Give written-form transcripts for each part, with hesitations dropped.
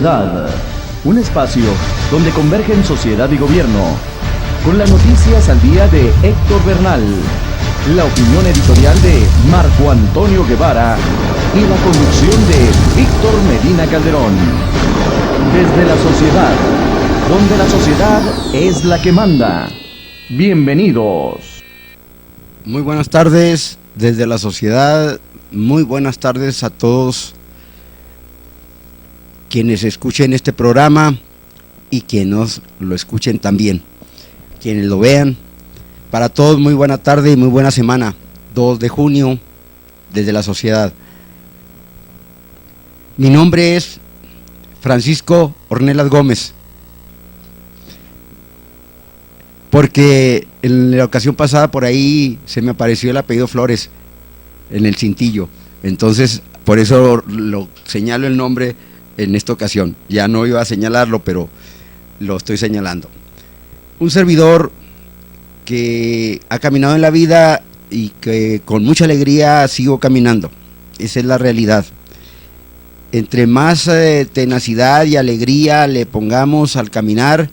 Sociedad, un espacio donde convergen sociedad y gobierno, con las noticias al día de Héctor Bernal, la opinión editorial de Marco Antonio Guevara y la conducción de Víctor Medina Calderón. Desde la sociedad, donde la sociedad es la que manda. Bienvenidos. Muy buenas tardes desde la sociedad, muy buenas tardes a todos quienes escuchen este programa y quienes lo escuchen también, quienes lo vean. Para todos muy buena tarde y muy buena semana. 2 de junio desde la sociedad. Mi nombre es Francisco Ornelas Gómez, porque en la ocasión pasada por ahí se me apareció el apellido Flores en el cintillo, entonces por eso lo señalo el nombre en esta ocasión. Ya no iba a señalarlo, pero lo estoy señalando. Un servidor que ha caminado en la vida y que con mucha alegría sigo caminando. Esa es la realidad. Entre más tenacidad y alegría le pongamos al caminar,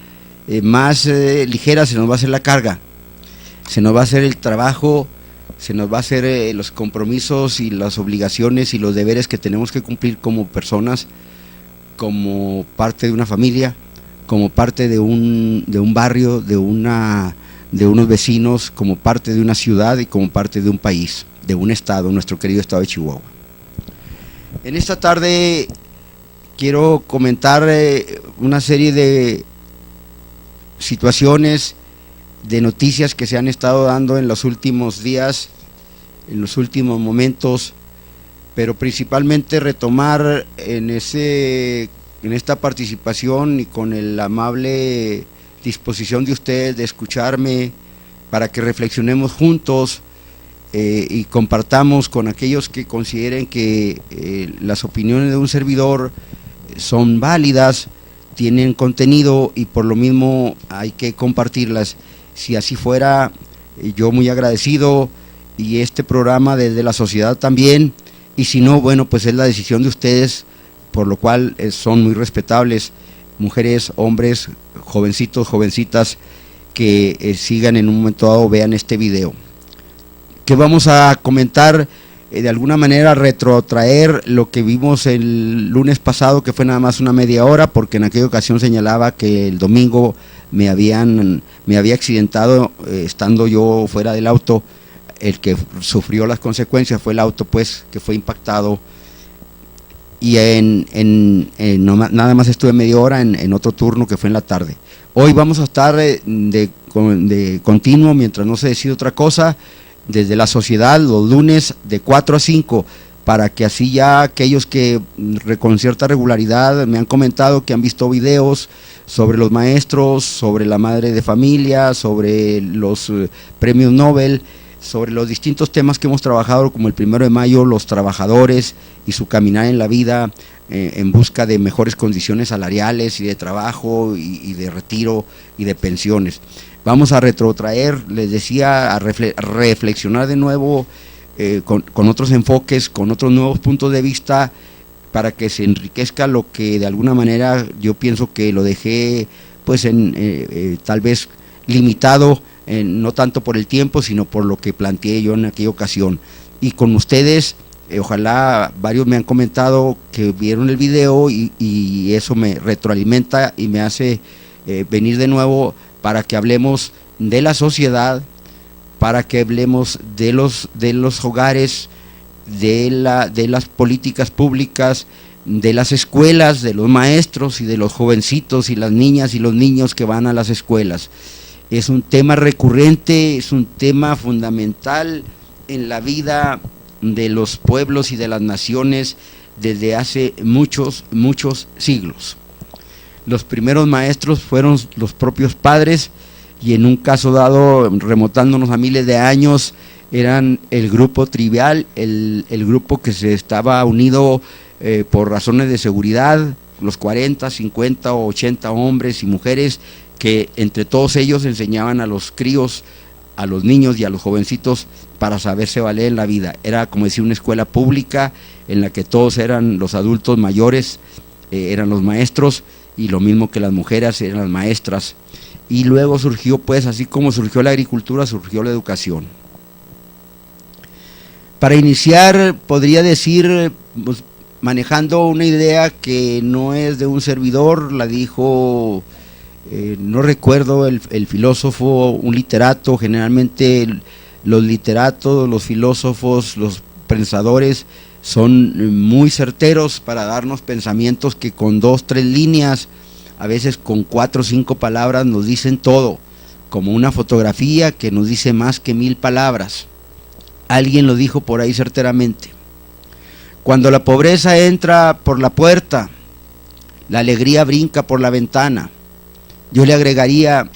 más ligera se nos va a hacer la carga, se nos va a hacer el trabajo, se nos va a hacer los compromisos y las obligaciones y los deberes que tenemos que cumplir como personas, como parte de una familia, como parte de un barrio, de unos vecinos, como parte de una ciudad y como parte de un país, de un estado, nuestro querido estado de Chihuahua. En esta tarde quiero comentar una serie de situaciones, de noticias que se han estado dando en los últimos días, en los últimos momentos, pero principalmente retomar en esta participación y con la amable disposición de ustedes de escucharme para que reflexionemos juntos y compartamos con aquellos que consideren que las opiniones de un servidor son válidas, tienen contenido y por lo mismo hay que compartirlas. Si así fuera, yo muy agradecido, y este programa desde la sociedad también, y si no, bueno, pues es la decisión de ustedes, por lo cual son muy respetables, mujeres, hombres, jovencitos, jovencitas, que sigan en un momento dado, vean este video. Que vamos a comentar, de alguna manera retrotraer lo que vimos el lunes pasado, que fue nada más una media hora, porque en aquella ocasión señalaba que el domingo me había accidentado estando yo fuera del auto. El que sufrió las consecuencias fue el auto, pues, que fue impactado, y nada más estuve media hora en otro turno que fue en la tarde. Hoy vamos a estar de continuo, mientras no se decide otra cosa, desde la sociedad, los lunes de 4 a 5, para que así ya aquellos que con cierta regularidad me han comentado que han visto videos sobre los maestros, sobre la madre de familia, sobre los premios Nobel, sobre los distintos temas que hemos trabajado, como el 1 de mayo, los trabajadores y su caminar en la vida en busca de mejores condiciones salariales y de trabajo y de retiro y de pensiones. Vamos a retrotraer, les decía, a reflexionar de nuevo con otros enfoques, con otros nuevos puntos de vista, para que se enriquezca lo que de alguna manera yo pienso que lo dejé pues tal vez limitado, no tanto por el tiempo, sino por lo que planteé yo en aquella ocasión. Y con ustedes, ojalá varios me han comentado que vieron el video y eso me retroalimenta y me hace venir de nuevo para que hablemos de la sociedad, para que hablemos de los hogares, de las políticas públicas, de las escuelas, de los maestros y de los jovencitos y las niñas y los niños que van a las escuelas. Es un tema recurrente, es un tema fundamental en la vida de los pueblos y de las naciones desde hace muchos siglos. Los primeros maestros fueron los propios padres, y en un caso dado, remontándonos a miles de años, eran el grupo trivial, el grupo que se estaba unido por razones de seguridad, los 40, 50 o 80 hombres y mujeres, que entre todos ellos enseñaban a los críos, a los niños y a los jovencitos para saberse valer en la vida. Era como decir una escuela pública en la que todos eran los adultos mayores, eran los maestros, y lo mismo que las mujeres eran las maestras. Y luego surgió, pues, así como surgió la agricultura, surgió la educación. Para iniciar, podría decir, pues, manejando una idea que no es de un servidor, la dijo, no recuerdo el filósofo, un literato. Generalmente los literatos, los filósofos, los pensadores son muy certeros para darnos pensamientos que con 2, 3 líneas, a veces con 4 o 5 palabras nos dicen todo, como una fotografía que nos dice más que 1000 palabras. Alguien lo dijo por ahí certeramente: cuando la pobreza entra por la puerta, la alegría brinca por la ventana. Yo le agregaría: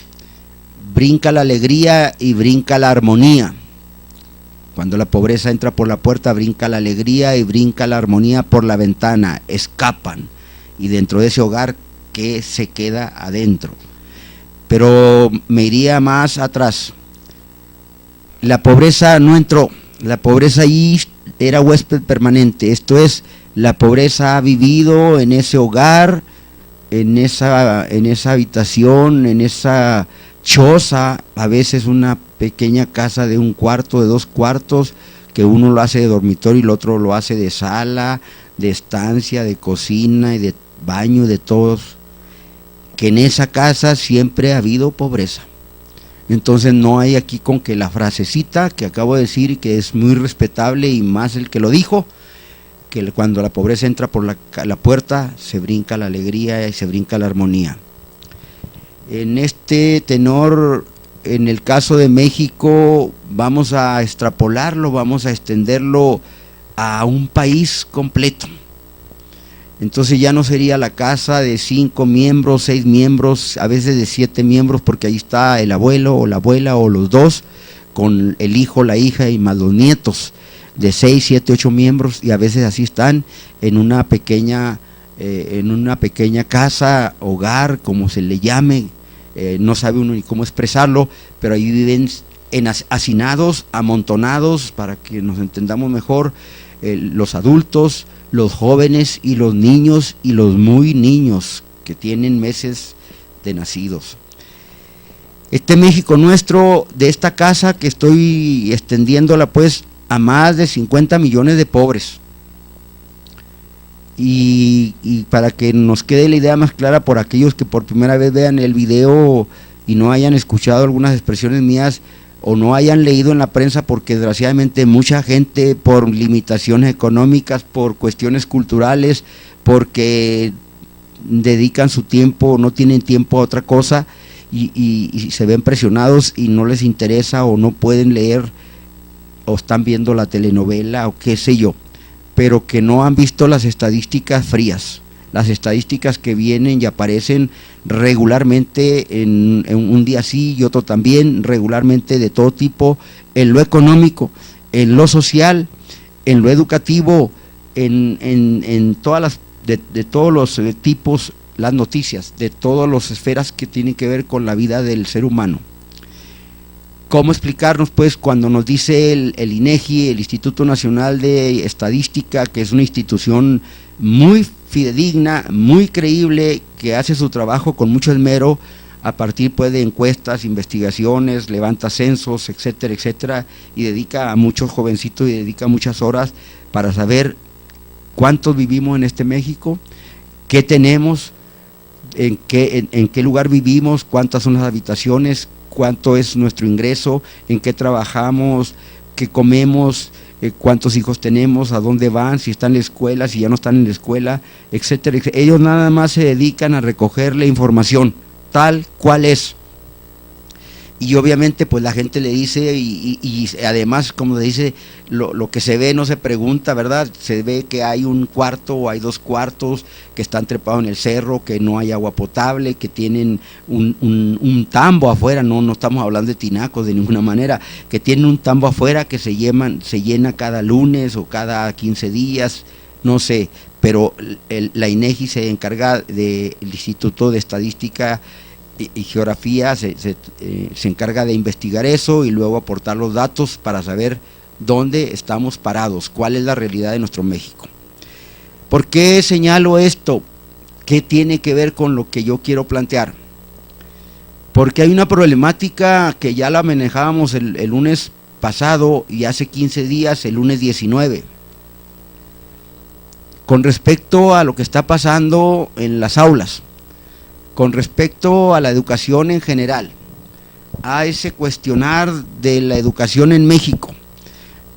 brinca la alegría y brinca la armonía. Cuando la pobreza entra por la puerta, brinca la alegría y brinca la armonía por la ventana. Escapan, y dentro de ese hogar, ¿qué se queda adentro? Pero me iría más atrás. La pobreza no entró, la pobreza allí era huésped permanente. Esto es, la pobreza ha vivido en ese hogar, en esa habitación, en esa choza, a veces una pequeña casa de 1 cuarto, de 2 cuartos, que uno lo hace de dormitorio y el otro lo hace de sala, de estancia, de cocina y de baño, de todos, que en esa casa siempre ha habido pobreza. Entonces no hay aquí con que la frasecita que acabo de decir, que es muy respetable, y más el que lo dijo, que cuando la pobreza entra por la puerta, se brinca la alegría y se brinca la armonía. En este tenor, en el caso de México, vamos a extrapolarlo, vamos a extenderlo a un país completo. Entonces ya no sería la casa de 5 miembros, 6 miembros, a veces de 7 miembros, porque ahí está el abuelo o la abuela o los dos, con el hijo, la hija y más los nietos, de 6, 7, 8 miembros, y a veces así están en una pequeña casa, hogar, como se le llame, no sabe uno ni cómo expresarlo, pero ahí viven hacinados, amontonados, para que nos entendamos mejor, los adultos, los jóvenes y los niños, y los muy niños que tienen meses de nacidos. Este México nuestro, de esta casa que estoy extendiéndola pues a más de 50 millones de pobres. Y para que nos quede la idea más clara, por aquellos que por primera vez vean el video y no hayan escuchado algunas expresiones mías, o no hayan leído en la prensa, porque desgraciadamente mucha gente, por limitaciones económicas, por cuestiones culturales, porque dedican su tiempo, no tienen tiempo a otra cosa, y se ven presionados y no les interesa, o no pueden leer, o están viendo la telenovela o qué sé yo, pero que no han visto las estadísticas frías, las estadísticas que vienen y aparecen regularmente, en un día sí y otro también, regularmente, de todo tipo, en lo económico, en lo social, en lo educativo, en todas las, de todos los tipos, las noticias, de todas las esferas que tienen que ver con la vida del ser humano. ¿Cómo explicarnos, pues, cuando nos dice el INEGI, el Instituto Nacional de Estadística, que es una institución muy fidedigna, muy creíble, que hace su trabajo con mucho esmero, a partir pues de encuestas, investigaciones, levanta censos, etcétera, etcétera, y dedica a muchos jovencitos y dedica muchas horas para saber cuántos vivimos en este México, qué tenemos, en qué lugar vivimos, cuántas son las habitaciones, cuánto es nuestro ingreso, en qué trabajamos, qué comemos, cuántos hijos tenemos, a dónde van, si están en la escuela, si ya no están en la escuela, etcétera, etcétera. Ellos nada más se dedican a recoger la información tal cual es. Y obviamente pues la gente le dice, y además, como le dice, lo que se ve no se pregunta, ¿verdad? Se ve que hay un cuarto o hay 2 cuartos que están trepados en el cerro, que no hay agua potable, que tienen un tambo afuera, no estamos hablando de tinacos de ninguna manera, que tienen un tambo afuera que se llena cada lunes o cada 15 días, no sé, pero la INEGI se encarga del Instituto de Estadística y Geografía, se encarga de investigar eso y luego aportar los datos para saber dónde estamos parados, cuál es la realidad de nuestro México. ¿Por qué señalo esto? ¿Qué tiene que ver con lo que yo quiero plantear? Porque hay una problemática que ya la manejábamos el lunes pasado y hace 15 días, el lunes 19, con respecto a lo que está pasando en las aulas, con respecto a la educación en general, a ese cuestionar de la educación en México,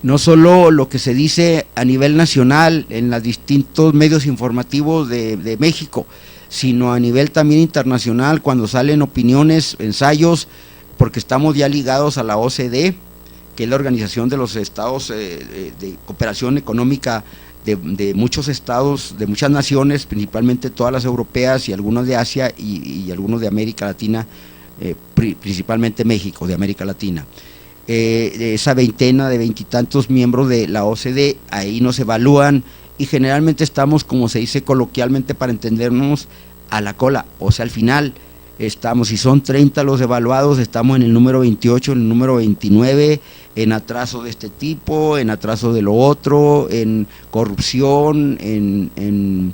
no solo lo que se dice a nivel nacional en los distintos medios informativos de México, sino a nivel también internacional, cuando salen opiniones, ensayos, porque estamos ya ligados a la OCDE, que es la Organización de los Estados de Cooperación Económica de muchos estados, de muchas naciones, principalmente todas las europeas y algunos de Asia y algunos de América Latina, principalmente México, de América Latina. De esa veintena de veintitantos miembros de la OCDE, ahí nos evalúan y generalmente estamos, como se dice coloquialmente para entendernos, a la cola, o sea, al final estamos, si son 30 los evaluados, estamos en el número 28, en el número 29, en atraso de este tipo, en atraso de lo otro, en corrupción, en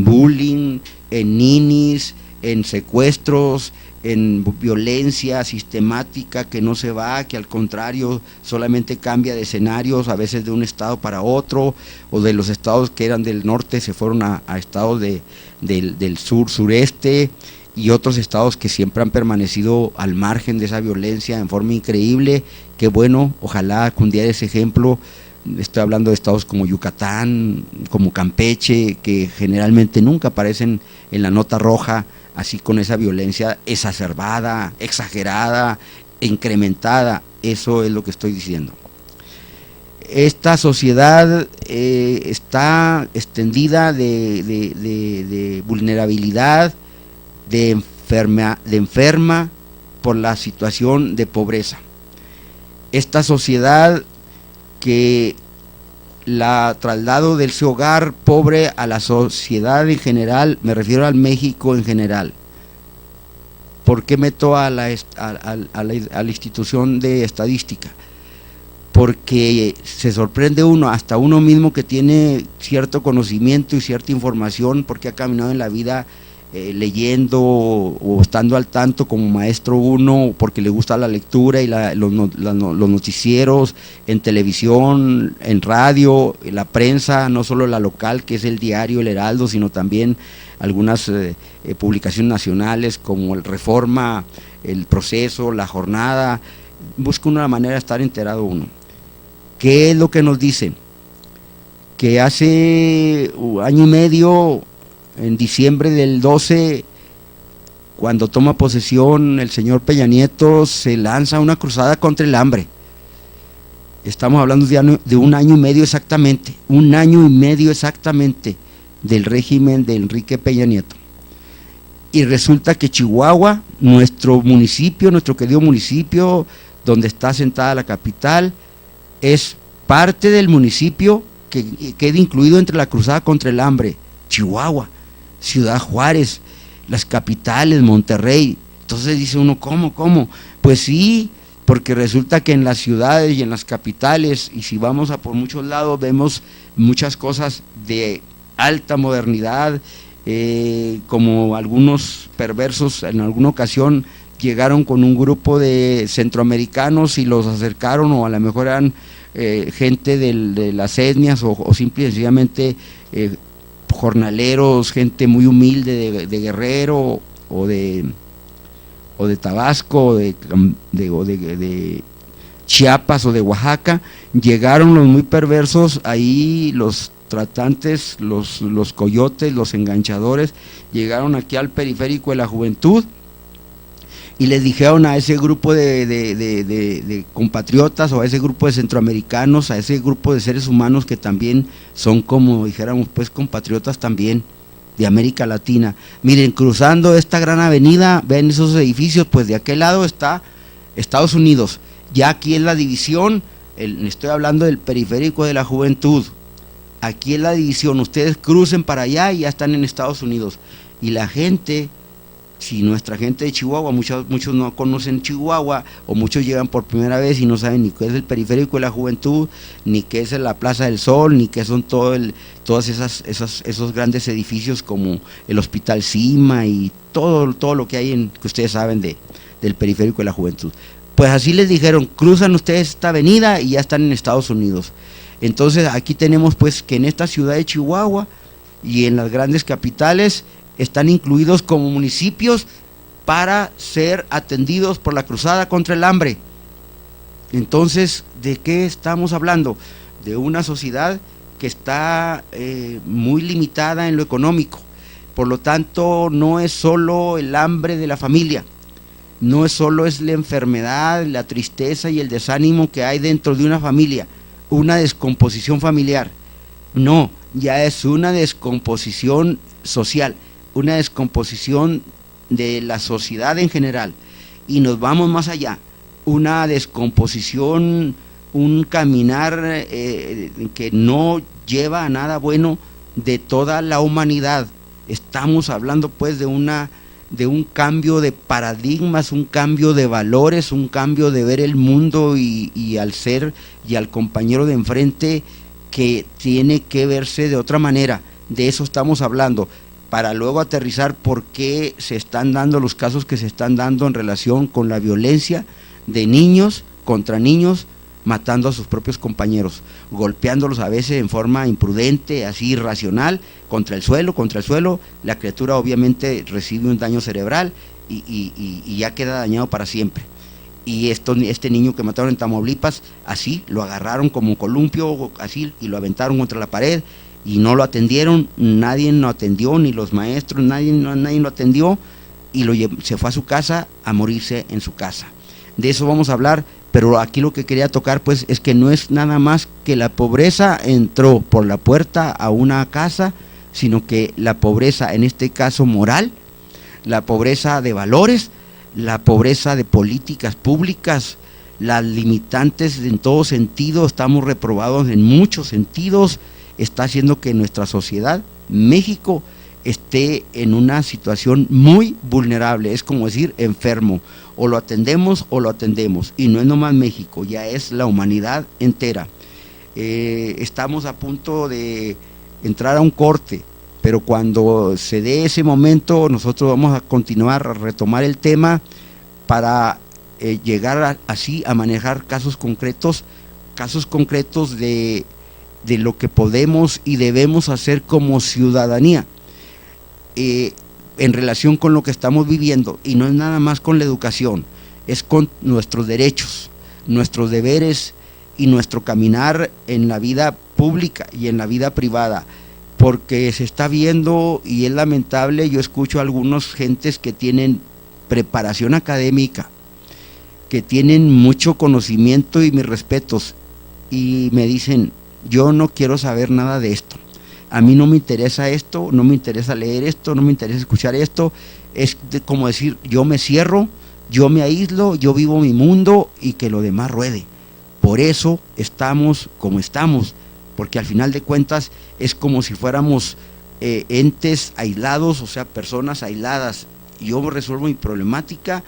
bullying, en ninis, en secuestros, en violencia sistemática que no se va, que al contrario solamente cambia de escenarios, a veces de un estado para otro, o de los estados que eran del norte se fueron a estados del sur, sureste, y otros estados que siempre han permanecido al margen de esa violencia en forma increíble. Qué bueno, ojalá que un día de ese ejemplo. Estoy hablando de estados como Yucatán, como Campeche, que generalmente nunca aparecen en la nota roja, así con esa violencia exacerbada, exagerada, incrementada. Eso es lo que estoy diciendo. Esta sociedad está extendida de vulnerabilidad, de enferma por la situación de pobreza. Esta sociedad que la traslado del su hogar pobre a la sociedad en general, me refiero al México en general. ¿Por qué meto a la institución de estadística? Porque se sorprende uno, hasta uno mismo que tiene cierto conocimiento y cierta información, porque ha caminado en la vida leyendo o estando al tanto como maestro uno, porque le gusta la lectura y los noticieros en televisión, en radio, en la prensa, no solo la local que es el diario El Heraldo, sino también algunas publicaciones nacionales como el Reforma, el Proceso, la Jornada. Busca una manera de estar enterado uno. ¿Qué es lo que nos dicen? Que hace año y medio, en diciembre del 12, cuando toma posesión el señor Peña Nieto, se lanza una cruzada contra el hambre. Estamos hablando de un año y medio exactamente, del régimen de Enrique Peña Nieto. Y resulta que Chihuahua, nuestro municipio, nuestro querido municipio, donde está asentada la capital, es parte del municipio que queda incluido entre la cruzada contra el hambre. Chihuahua, Ciudad Juárez, las capitales, Monterrey. Entonces dice uno, ¿cómo? Pues sí, porque resulta que en las ciudades y en las capitales, y si vamos a por muchos lados, vemos muchas cosas de alta modernidad, como algunos perversos en alguna ocasión llegaron con un grupo de centroamericanos y los acercaron, o a lo mejor eran gente de las etnias, o simple y sencillamente jornaleros, gente muy humilde de Guerrero o de Tabasco, o de Chiapas o de Oaxaca. Llegaron los muy perversos ahí, los tratantes, los coyotes, los enganchadores, llegaron aquí al periférico de la juventud y les dijeron a ese grupo de compatriotas, o a ese grupo de centroamericanos, a ese grupo de seres humanos que también son, como dijéramos, pues compatriotas también de América Latina. Miren, cruzando esta gran avenida, ven esos edificios, pues de aquel lado está Estados Unidos, ya aquí es la división, estoy hablando del periférico de la juventud, aquí es la división, ustedes crucen para allá y ya están en Estados Unidos. Y la gente Si nuestra gente de Chihuahua, muchos no conocen Chihuahua, o muchos llegan por primera vez y no saben ni qué es el Periférico de la Juventud, ni qué es la Plaza del Sol, ni qué son todos esos grandes edificios como el Hospital Cima y todo lo que hay que ustedes saben del Periférico de la Juventud. Pues así les dijeron, cruzan ustedes esta avenida y ya están en Estados Unidos. Entonces aquí tenemos pues que en esta ciudad de Chihuahua y en las grandes capitales están incluidos como municipios para ser atendidos por la cruzada contra el hambre. Entonces, ¿de qué estamos hablando? De una sociedad que está muy limitada en lo económico. Por lo tanto, no es solo el hambre de la familia, no es solo la enfermedad, la tristeza y el desánimo que hay dentro de una familia, una descomposición familiar. No, ya es una descomposición social, una descomposición de la sociedad en general, y nos vamos más allá, una descomposición, un caminar que no lleva a nada bueno de toda la humanidad. Estamos hablando pues de un cambio de paradigmas, un cambio de valores, un cambio de ver el mundo y al ser y al compañero de enfrente, que tiene que verse de otra manera. De eso estamos hablando, para luego aterrizar por qué se están dando los casos que se están dando en relación con la violencia de niños contra niños, matando a sus propios compañeros, golpeándolos a veces en forma imprudente, así irracional, contra el suelo, la criatura obviamente recibe un daño cerebral y ya queda dañado para siempre. Y este niño que mataron en Tamaulipas, así, lo agarraron como columpio, así, y lo aventaron contra la pared, y no lo atendieron, nadie lo atendió, ni los maestros, nadie lo atendió, y se fue a su casa a morirse en su casa. De eso vamos a hablar, pero aquí lo que quería tocar pues es que no es nada más que la pobreza entró por la puerta a una casa, sino que la pobreza, en este caso moral, la pobreza de valores, la pobreza de políticas públicas, las limitantes en todo sentido, estamos reprobados en muchos sentidos, está haciendo que nuestra sociedad, México, esté en una situación muy vulnerable, es como decir enfermo, o lo atendemos, y no es nomás México, ya es la humanidad entera. Estamos a punto de entrar a un corte, pero cuando se dé ese momento nosotros vamos a continuar a retomar el tema para llegar así a manejar casos concretos de lo que podemos y debemos hacer como ciudadanía en relación con lo que estamos viviendo, y no es nada más con la educación, es con nuestros derechos, nuestros deberes y nuestro caminar en la vida pública y en la vida privada, porque se está viendo, y es lamentable, yo escucho a algunas gentes que tienen preparación académica, que tienen mucho conocimiento y mis respetos, y me dicen, yo no quiero saber nada de esto, a mí no me interesa esto, no me interesa leer esto, no me interesa escuchar esto, es como decir, yo me cierro, yo me aíslo, yo vivo mi mundo y que lo demás ruede. Por eso estamos como estamos, porque al final de cuentas es como si fuéramos entes aislados, o sea, personas aisladas. Yo resuelvo mi problemática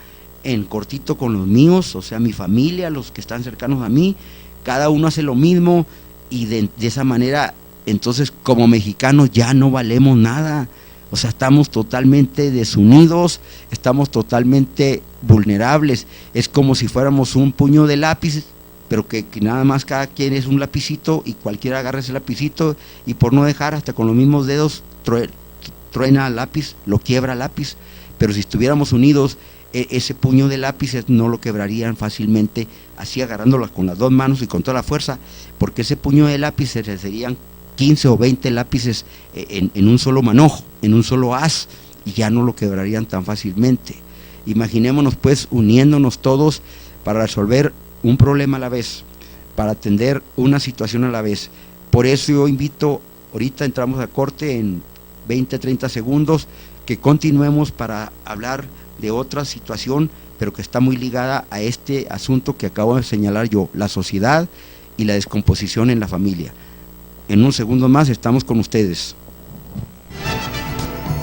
en cortito con los míos, o sea, mi familia, los que están cercanos a mí, cada uno hace lo mismo, y de esa manera, entonces como mexicanos ya no valemos nada, o sea, estamos totalmente desunidos, estamos totalmente vulnerables, es como si fuéramos un puño de lápiz, pero que nada más cada quien es un lapicito, y cualquiera agarra ese lapicito, y por no dejar, hasta con los mismos dedos truena el lápiz, lo quiebra el lápiz. Pero si estuviéramos unidos, ese puño de lápices no lo quebrarían fácilmente, así agarrándolo con las dos manos y con toda la fuerza, porque ese puño de lápices serían 15 o 20 lápices en un solo manojo, en un solo haz, y ya no lo quebrarían tan fácilmente. Imaginémonos pues uniéndonos todos para resolver un problema a la vez, para atender una situación a la vez. Por eso yo invito, ahorita entramos a corte en 20-30 segundos, que continuemos para hablar de otra situación, pero que está muy ligada a este asunto que acabo de señalar yo, la sociedad y la descomposición en la familia. En un segundo más estamos con ustedes.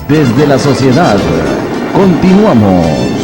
Desde la sociedad, Continuamos.